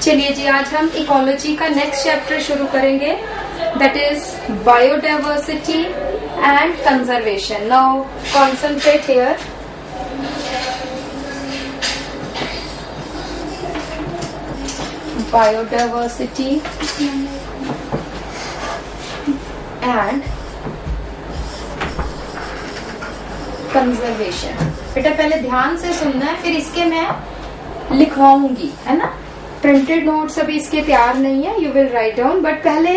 चलिए जी, आज हम इकोलॉजी का नेक्स्ट चैप्टर शुरू करेंगे, that is biodiversity and conservation. Now concentrate here. Biodiversity and conservation. बेटा पहले ध्यान से सुनना है, फिर इसके मैं लिखवाऊंगी, है ना। प्रिंटेड नोट्स अभी इसके तैयार नहीं है, you will write down, but पहले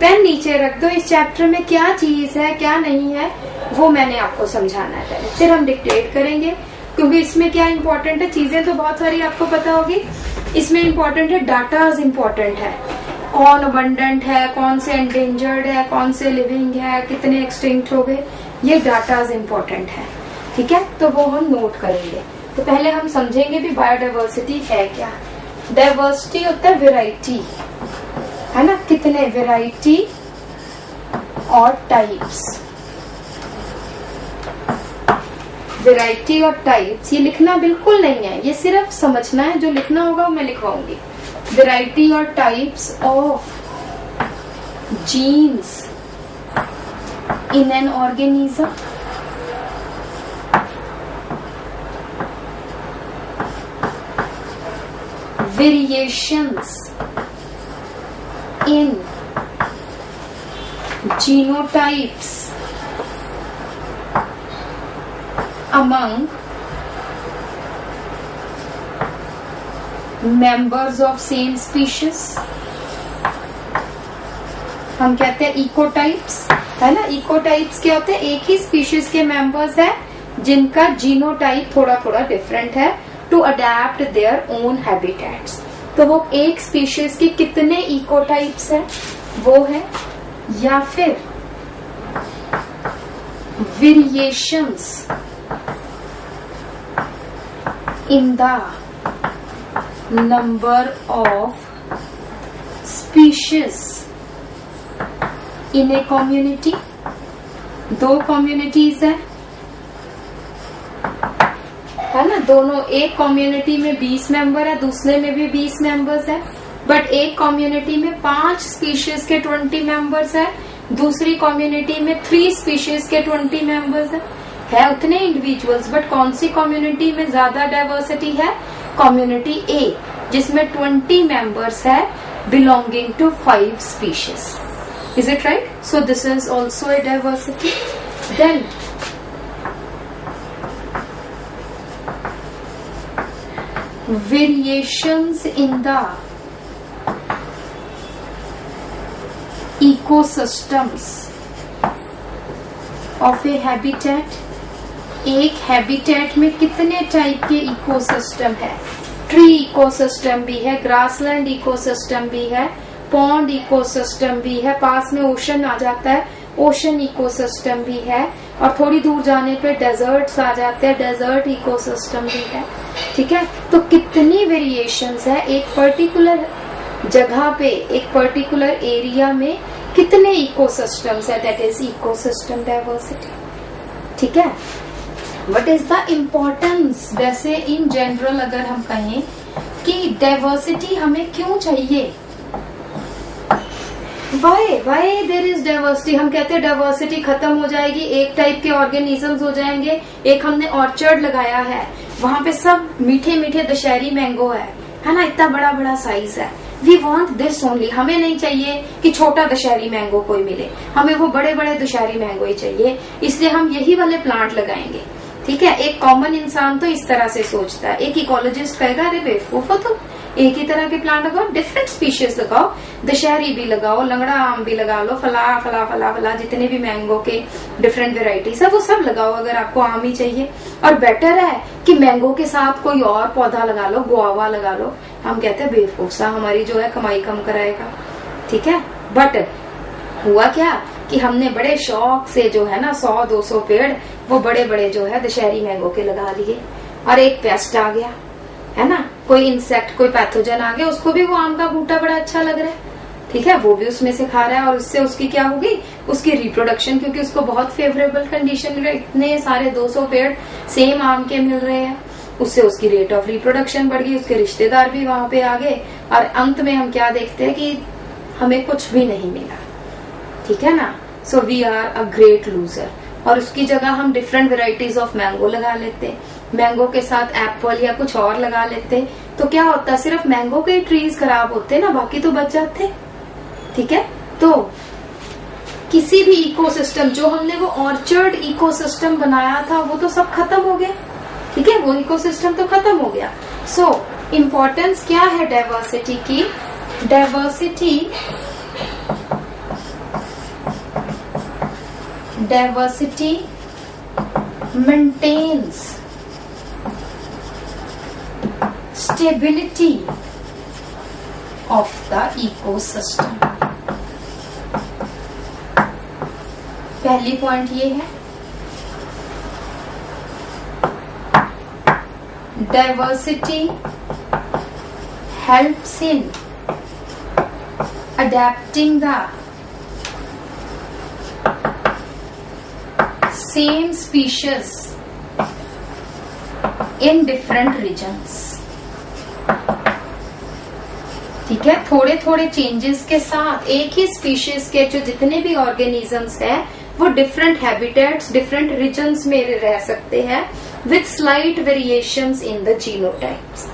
पेन नीचे रख दो। इस चैप्टर में क्या चीज है क्या नहीं है वो मैंने आपको समझाना है पहले, फिर हम डिक्टेट करेंगे। क्योंकि इसमें क्या इम्पोर्टेंट है, चीजें तो बहुत सारी आपको पता होगी, इसमें इम्पोर्टेंट है डाटाज इम्पोर्टेंट है। कौन अबंडेंट है, कौन से एंडेंजर्ड है, कौन से लिविंग है, कितने एक्सटिंक्ट हो गए, ये डाटाज इम्पोर्टेंट है। ठीक है, तो वो हम नोट करेंगे। तो पहले हम समझेंगे भी बायोडाइवर्सिटी है क्या। डाइवर्सिटी होता है वेराइटी, है ना, कितने वेराइटी और टाइप्स। वेराइटी और टाइप्स ये लिखना बिल्कुल नहीं है, ये सिर्फ समझना है। जो लिखना होगा वो मैं लिखवाऊंगी। वेराइटी और types of genes in an organism. Variations in genotypes among members of same species। हम कहते हैं इकोटाइप्स, है ना। इकोटाइप्स क्या होते हैं, एक ही स्पीशीज के मेंबर्स है जिनका जीनोटाइप थोड़ा थोड़ा डिफरेंट है, to adapt their own habitats. तो वो एक स्पीशीज के कितने इकोटाइप्स है वो है, या फिर variations in the number of species in a community. दो कम्युनिटीज है ना, दोनों, एक कम्युनिटी में 20 मेंबर है, दूसरे में भी 20 मेंबर्स है, बट एक कम्युनिटी में 5 स्पीशीज के 20 मेंबर्स है, दूसरी कम्युनिटी में 3 स्पीशीज के 20 मेंबर्स है उतने इंडिविजुअल्स। बट कौन सी कम्युनिटी में ज्यादा डाइवर्सिटी है, कम्युनिटी ए, जिसमें 20 मेंबर्स है belonging to 5 species. Is it right? So this is also a diversity. Then variations in the ecosystems of a habitat। एक हैबिटेट में कितने टाइप के इकोसिस्टम है। ट्री इकोसिस्टम भी है, ग्रासलैंड इकोसिस्टम भी है, पॉन्ड इकोसिस्टम भी है, पास में ओशन आ जाता है, ओशन इकोसिस्टम भी है, और थोड़ी दूर जाने पे डेजर्ट्स आ जाते हैं, डेजर्ट इकोसिस्टम भी है। ठीक है, तो कितनी वेरिएशंस है एक पर्टिकुलर जगह पे, एक पर्टिकुलर एरिया में कितने इकोसिस्टम्स है, दैट इज इकोसिस्टम डाइवर्सिटी। ठीक है, व्हाट इज द इम्पोर्टेंस। वैसे इन जनरल अगर हम कहें कि डाइवर्सिटी हमें क्यों चाहिए, वाई देर इज डाइवर्सिटी। हम कहते हैं डाइवर्सिटी खत्म हो जाएगी, एक टाइप के ऑर्गेनिजम्स हो जाएंगे। एक हमने ऑर्चर्ड लगाया है, वहां पे सब मीठे मीठे दशहरी मैंगो है ना, इतना बड़ा बड़ा साइज है। We want this only. हमें नहीं चाहिए कि छोटा दशहरी मैंगो कोई मिले, हमें वो बड़े बड़े दशहरी मैंगो ही चाहिए, इसलिए हम यही वाले प्लांट लगाएंगे। ठीक है, एक कॉमन इंसान तो इस तरह से सोचता है। एक इकोलॉजिस्ट कहेगा अरे बेवकूफ हो तुम, एक ही तरह के प्लांट लगाओ, डिफरेंट स्पीशीज लगाओ, दशहरी भी लगाओ, लंगड़ा आम भी लगा लो, फला फला फला फला, जितने भी मैंगो के डिफरेंट वेराइटीज है वो सब लगाओ अगर आपको आम ही चाहिए। और बेटर है कि मैंगो के साथ कोई और पौधा लगा लो, गुआवा लगा लो। हम कहते हैं बेवकूफ सा, हमारी जो है कमाई कम कराएगा। ठीक है, बट हुआ क्या कि हमने बड़े शौक से जो है ना 100-200 पेड़ वो बड़े बड़े जो है दशहरी मैंगो के लगा लिए, और एक पेस्ट आ गया, है ना, कोई इंसेक्ट, कोई पैथोजन आ गया, उसको भी वो आम का बूटा बड़ा अच्छा लग रहा है। ठीक है, वो भी उसमें से खा रहा है, और उससे उसकी क्या होगी, उसकी रिप्रोडक्शन, क्योंकि उसको बहुत फेवरेबल कंडीशन मिल रही है, इतने सारे 200 पेड़ सेम आम के मिल रहे हैं, उससे उसकी रेट ऑफ रिप्रोडक्शन बढ़ गई, उसके रिश्तेदार भी वहां पे आ गए, और अंत में हम क्या देखते हैं कि हमें कुछ भी नहीं मिला, ठीक है ना। So we are a great loser. और उसकी जगह हम डिफरेंट वेराइटीज ऑफ मैंगो लगा लेते, मैंगो के साथ एप्पल या कुछ और लगा लेते, तो क्या होता, सिर्फ मैंगो के ट्रीज खराब होते ना, बाकी तो बच जाते, ठीक है। तो किसी भी इकोसिस्टम, जो हमने वो ऑर्चर्ड इकोसिस्टम बनाया था, वो तो सब खत्म हो गया, ठीक है, वो इकोसिस्टम तो खत्म हो गया। सो इम्पोर्टेंस क्या है डाइवर्सिटी की? Diversity maintains stability of the ecosystem. पहली पॉइंट ये है, diversity helps in adapting the same species in different regions, ठीक है। थोड़े थोड़े चेंजेस के साथ एक ही स्पीशीज के जो जितने भी ऑर्गेनिजम्स हैं वो डिफरेंट हैबिटेट्स, डिफरेंट रीजन्स में रह सकते हैं with slight variations in the genotypes,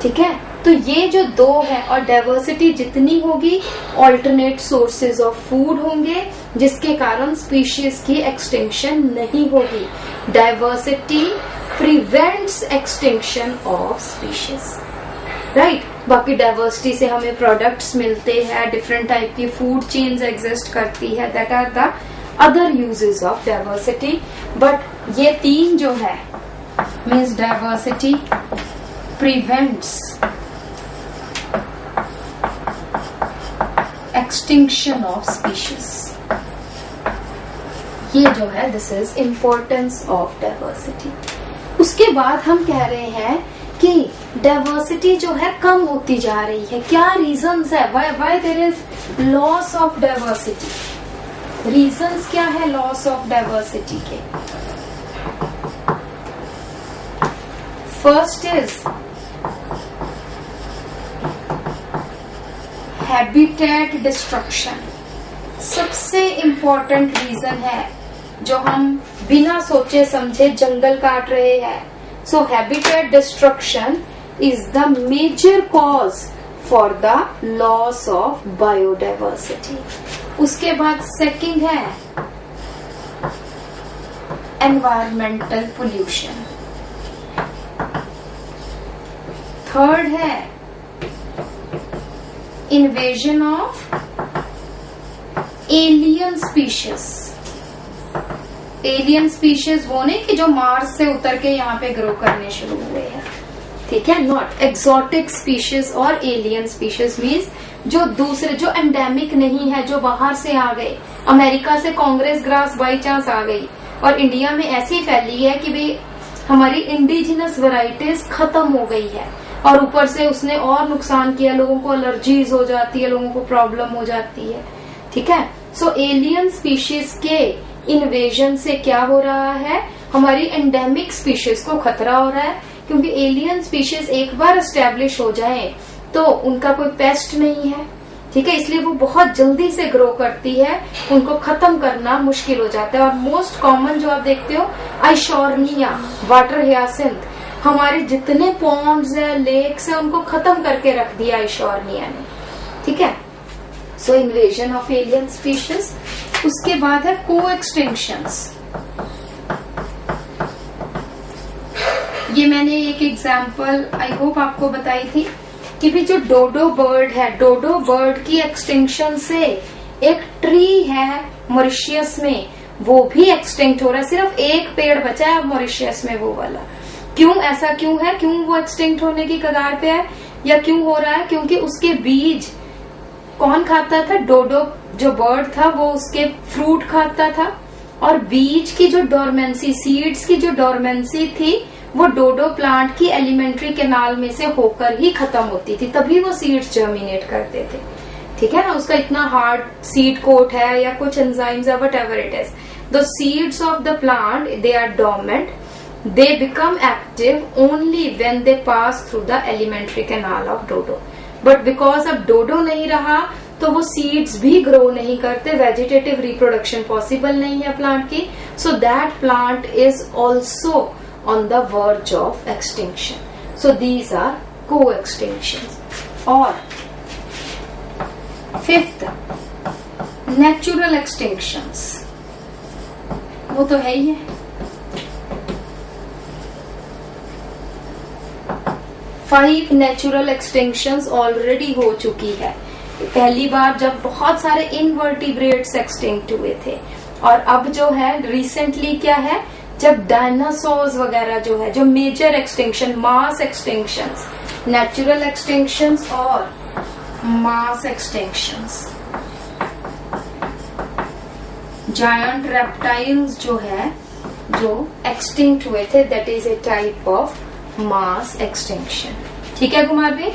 ठीक है। तो ये जो दो है, और डाइवर्सिटी जितनी होगी ऑल्टरनेट सोर्सेज ऑफ फूड होंगे, जिसके कारण स्पीशीज की एक्सटिंक्शन नहीं होगी। Diversity prevents extinction of species, right. बाकी डाइवर्सिटी से हमें प्रोडक्ट्स मिलते हैं, डिफरेंट टाइप की फूड चेन्स एग्जिस्ट करती है, that are the other uses of diversity. But ये तीन जो है, means diversity prevents extinction of species, ये जो है this is importance of diversity. उसके बाद हम कह रहे हैं कि डाइवर्सिटी जो है कम होती जा रही है। क्या रीजंस है why there is loss of diversity? Reasons क्या है लॉस ऑफ डाइवर्सिटी के? First is habitat destruction. सबसे इम्पोर्टेंट रीजन है जो हम बिना सोचे समझे जंगल काट रहे हैं। So habitat destruction is the major cause for the loss of biodiversity. उसके बाद सेकंड है एनवायरमेंटल पोल्यूशन। थर्ड है invasion of alien species. Alien species वो नहीं कि जो मार्स से उतर के यहाँ पे ग्रो करने शुरू हुए हैं, ठीक है, नॉट एक्सोटिक स्पीशीज। और एलियन स्पीशीज मीन्स जो दूसरे, जो एंडेमिक नहीं है, जो बाहर से आ गए। अमेरिका से कांग्रेस ग्रास बाई चांस आ गई और इंडिया में ऐसी फैली है कि भाई हमारी इंडिजिनस वैरायटीज खत्म हो गई है, और ऊपर से उसने और नुकसान किया, लोगों को एलर्जीज हो जाती है, लोगों को प्रॉब्लम हो जाती है, ठीक है। सो एलियन स्पीशीज के इन्वेजन से क्या हो रहा है, हमारी एंडेमिक स्पीशीज को खतरा हो रहा है, क्योंकि एलियन स्पीशीज एक बार एस्टेब्लिश हो जाए तो उनका कोई पेस्ट नहीं है, ठीक है, इसलिए वो बहुत जल्दी से ग्रो करती है, उनको खत्म करना मुश्किल हो जाता है। और मोस्ट कॉमन जो आप देखते हो आइशोर्निया, वाटर हियासिंथ, हमारे जितने पॉन्ड्स है, लेक्स है, उनको खत्म करके रख दिया आइशोर्निया ने, ठीक है। सो इन्वेजन ऑफ एलियन स्पीशीज। उसके बाद है को एक्सटिंक्शंस। ये मैंने एक एग्जांपल आई होप आपको बताई थी कि भी जो डोडो बर्ड है, डोडो बर्ड की एक्सटिंक्शन से एक ट्री है मॉरिशस में, वो भी एक्सटिंक्ट हो रहा है। सिर्फ एक पेड़ बचा है मॉरिशस में, वो वाला। क्यों ऐसा क्यों है, क्यों वो एक्सटिंक्ट होने की कगार पे है, या क्यों हो रहा है? क्योंकि उसके बीज कौन खाता था? डोडो जो बर्ड था वो उसके फ्रूट खाता था, और बीज की जो डोरमेंसी, सीड्स की जो डोरमेंसी थी, वो डोडो प्लांट की एलिमेंट्री कैनाल में से होकर ही खत्म होती थी, तभी वो सीड्स जर्मिनेट करते थे, ठीक है ना। उसका इतना हार्ड सीड कोट है या कुछ एंजाइम्स है, whatever it is, the seeds of the plant they are dormant, they become active only when they pass through the alimentary canal of dodo. But because अब डोडो नहीं रहा तो वो सीड्स भी ग्रो नहीं करते, वेजिटेटिव रिप्रोडक्शन पॉसिबल नहीं है प्लांट की, so that plant is also on the verge of extinction. So these are coextinction. और फिफ्थ, नेचुरल एक्सटिंक्शंस, वो तो है ही है। 5 नेचुरल एक्सटिंक्शंस ऑलरेडी हो चुकी है। पहली बार जब बहुत सारे इनवर्टिब्रेट्स एक्सटिंक्ट हुए थे, और अब जो है रिसेंटली क्या है, जब डायनासोर्स वगैरह जो है, जो मेजर एक्सटिंक्शन, मास एक्सटिंक्शंस, नेचुरल एक्सटिंक्शंस और मास एक्सटिंक्शंस, जायंट रेप्टाइल्स जो है जो एक्सटिंक्ट हुए थे, that is a type of mass extinction. ठीक है कुमार भाई,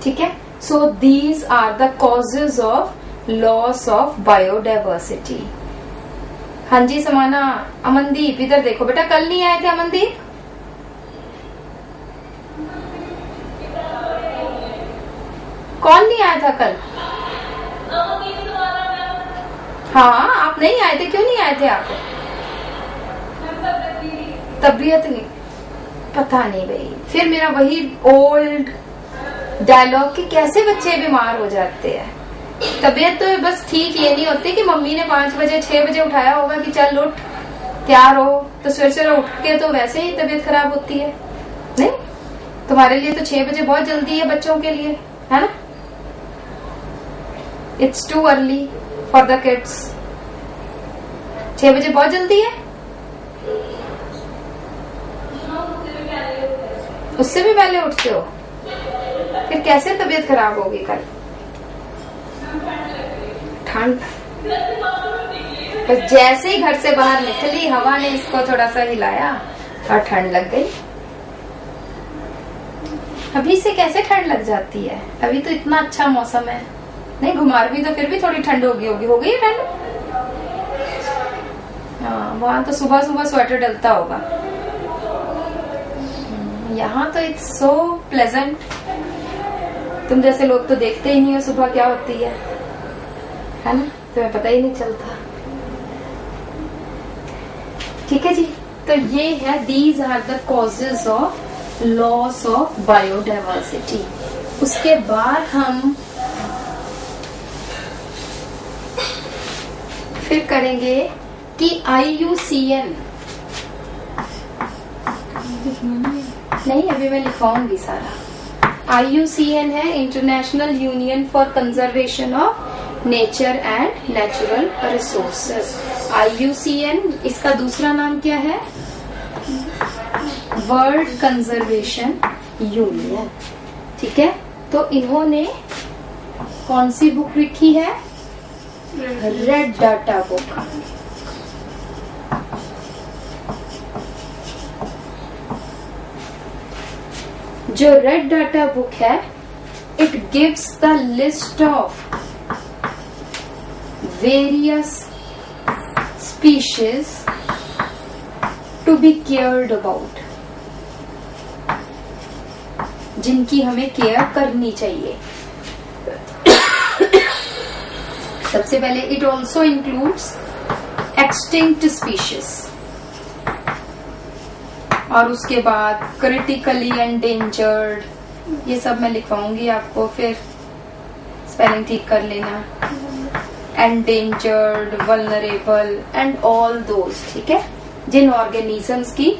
ठीक है। So these are the causes of loss of biodiversity. हाँ जी समाना, अमनदीप इधर देखो बेटा, कल नहीं आए थे अमनदीप? कौन नहीं आया था कल? हाँ आप नहीं आए थे, क्यों नहीं आए थे आप? तबीयत नहीं, पता नहीं भाई। फिर मेरा वही ओल्ड डायलॉग कि कैसे बच्चे बीमार हो जाते हैं। तबीयत तो बस ठीक ये नहीं होती कि मम्मी ने 5 बजे 6 बजे उठाया होगा कि चल उठ तैयार हो, तो सवेरे उठ के तो वैसे ही तबीयत खराब होती है। नहीं, तुम्हारे लिए तो 6 बजे बहुत जल्दी है, बच्चों के लिए है ना। It's too early for the kids. 6 बजे बहुत जल्दी है, उससे भी पहले उठते हो, फिर कैसे तबीयत खराब होगी कल? ठंड, बस जैसे ही घर से बाहर निकली हवा ने इसको थोड़ा सा हिलाया और ठंड लग गई। अभी से कैसे ठंड लग जाती है? अभी तो इतना अच्छा मौसम है। नहीं घुमार भी तो फिर भी थोड़ी ठंड होगी हो गई ठंड। हाँ वहां तो सुबह सुबह स्वेटर डलता होगा, यहाँ तो इट्स सो प्लेजेंट। तुम जैसे लोग तो देखते ही नहीं हो सुबह क्या होती है ना, तुम्हें पता ही नहीं चलता। ठीक है जी, तो ये है these are the causes of loss of biodiversity. उसके बाद हम फिर करेंगे कि IUCN, नहीं अभी मैं लिखवाऊंगी सारा। IUCN है international union for conservation of nature and natural resources. IUCN, इसका दूसरा नाम क्या है? World conservation union. ठीक है, तो इन्होंने कौन सी बुक लिखी है? Red data book. जो रेड डाटा बुक है, it gives the list of various species to be cared about, जिनकी हमें केयर करनी चाहिए। सबसे पहले it also includes extinct species, और उसके बाद क्रिटिकली एंडेंजर्ड, ये सब मैं लिखवाऊंगी आपको, फिर स्पेलिंग ठीक कर लेना। Endangered, vulnerable and all those, ठीक है, जिन ऑर्गेनिजम्स की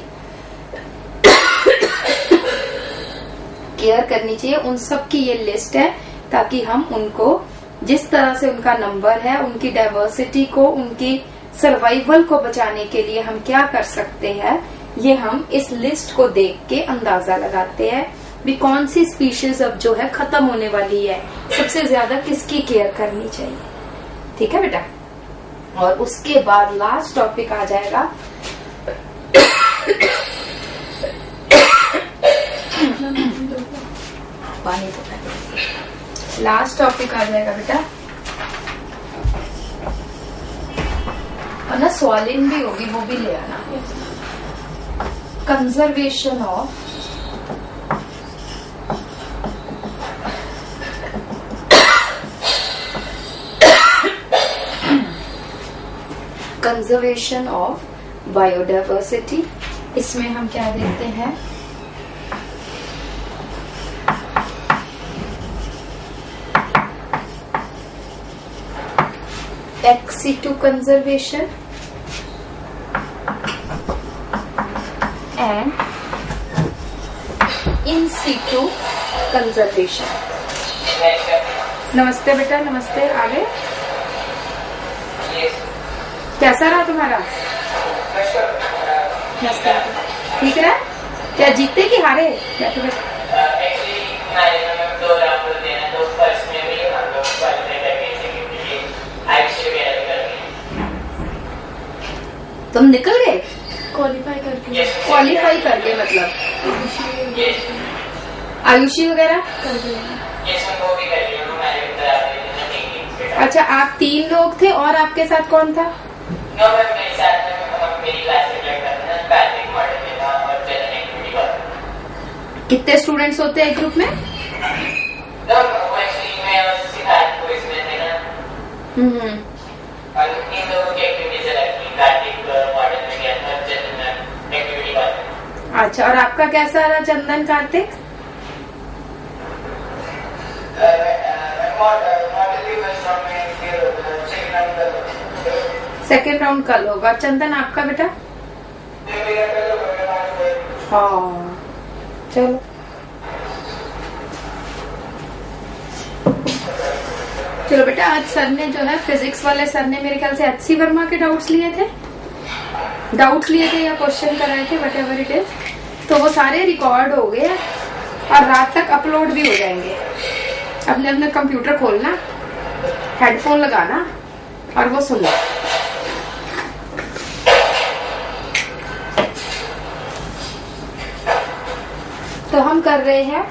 केयर करनी चाहिए, उन सब की ये लिस्ट है, ताकि हम उनको जिस तरह से उनका नंबर है, उनकी डाइवर्सिटी को, उनकी सर्वाइवल को बचाने के लिए हम क्या कर सकते हैं, ये हम इस लिस्ट को देख के अंदाजा लगाते हैं भी कौन सी स्पीशीज अब जो है खत्म होने वाली है, सबसे ज्यादा किसकी केयर करनी चाहिए। ठीक है बेटा, और उसके बाद लास्ट टॉपिक आ जाएगा पानी तो लास्ट टॉपिक आ जाएगा बेटा, और ना स्वालिन भी होगी, वो भी ले आना। Conservation of conservation of biodiversity. इसमें हम क्या देखते हैं, ex situ conservation and in situ conservation। नमस्ते बेटा, नमस्ते। आ गए? कैसा रहा तुम्हारा? नमस्ते। ठीक रहा? क्या जीते कि हारे? बैठो बैठो। तुम निकल गए क्वालिफाई करके? क्वालिफाई करके मतलब आयुषी वगैरह? अच्छा, आप 3 लोग थे और आपके साथ कौन था? कितने स्टूडेंट्स होते हैं एक ग्रुप में? अच्छा, और आपका कैसा रहा चंदन, कार्तिक? सेकेंड राउंड कल होगा। चंदन आपका बेटा? हाँ, चलो। चलो बेटा, आज सर ने जो है फिजिक्स वाले सर ने मेरे ख्याल से एच.सी. वर्मा के डाउट्स लिए थे या क्वेश्चन कराए थे, वट एवर इट इज। तो वो सारे रिकॉर्ड हो गए और रात तक अपलोड भी हो जाएंगे। अपने अपने कंप्यूटर खोलना, हेडफोन लगाना और वो सुनना। तो हम कर रहे हैं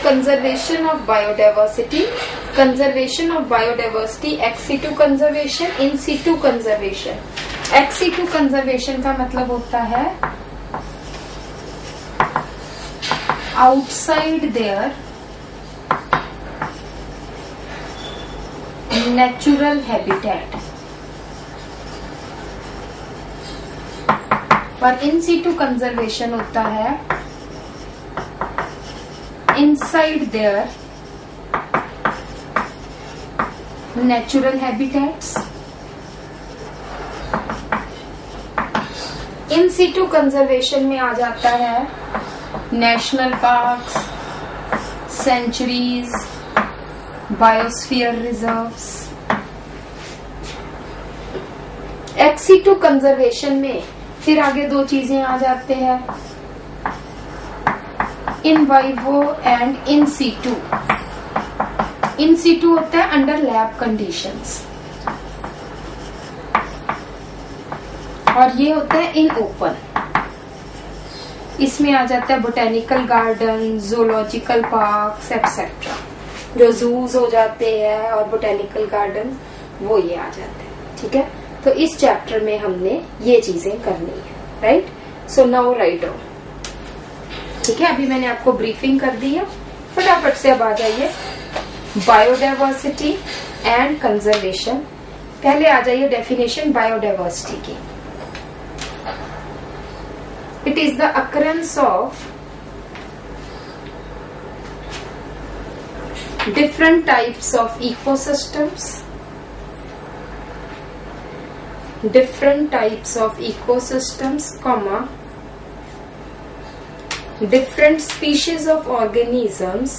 conservation of biodiversity, conservation of biodiversity, x situ conservation, in situ conservation. X situ conservation का मतलब होता है आउटसाइड देयर नेचुरल हैबिटेट, और इन सिटू कंजर्वेशन होता है inside their natural habitats। इन सिटू कंजर्वेशन में आ जाता है national parks, sanctuaries, biosphere reserves. Ex situ conservation में फिर आगे 2 चीजें आ जाते हैं, इन वाइवो एंड इन सिटू। इन सिटू होता है अंडर लैब कंडीशंस और ये होता है इन ओपन। इसमें आ जाता है botanical garden, zoological parks etcetera. जो जूज हो जाते हैं और बोटेनिकल गार्डन, वो ये आ जाते हैं। ठीक है, तो इस चैप्टर में हमने ये चीजें करनी है, right? So now write down. ठीक है, अभी मैंने आपको ब्रीफिंग कर दी है, फटाफट से अब आ जाइए बायोडाइवर्सिटी एंड कंजर्वेशन। पहले आ जाइए डेफिनेशन बायोडाइवर्सिटी की। It is the occurrence of different types of ecosystems, comma, different species of organisms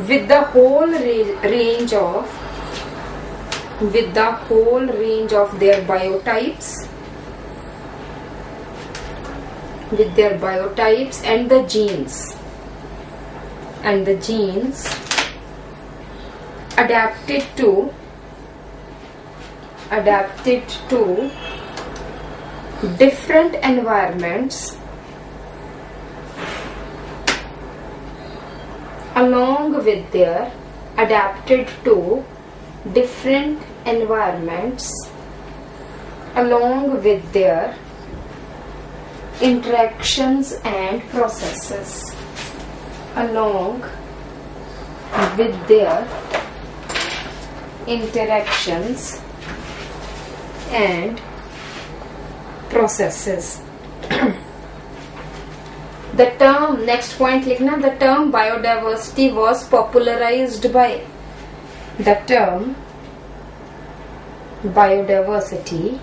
with the whole range of their biotypes, and the genes adapted to different environments along with their interactions and processes, along with their interactions and processes. The term, next point लिखना, the term biodiversity was popularized by, the term biodiversity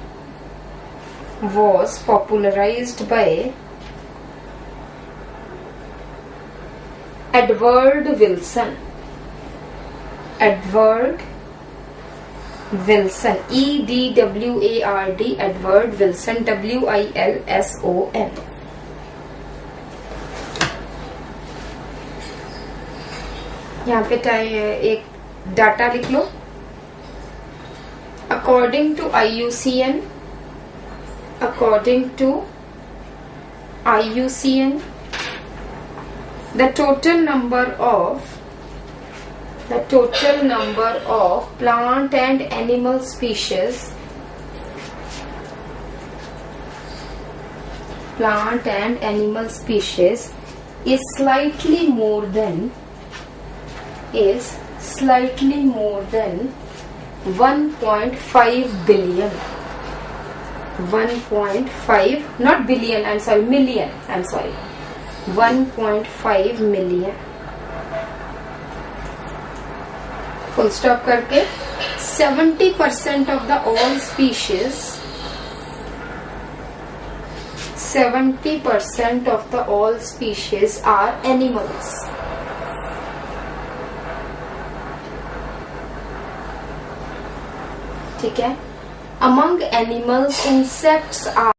was popularized by Edward Wilson. Edward Wilson, EDWARD, Edward Wilson, WILSON. यहाँ पे एक data लिख लो. According to IUCN, the total number of plant and animal species is slightly more than 1.5 billion. 1.5, not billion, I'm sorry, million, I'm sorry, 1.5 million. Full stop करके 70% of the all species, 70% of the all species are animals. ठीक है. Among animals, insects are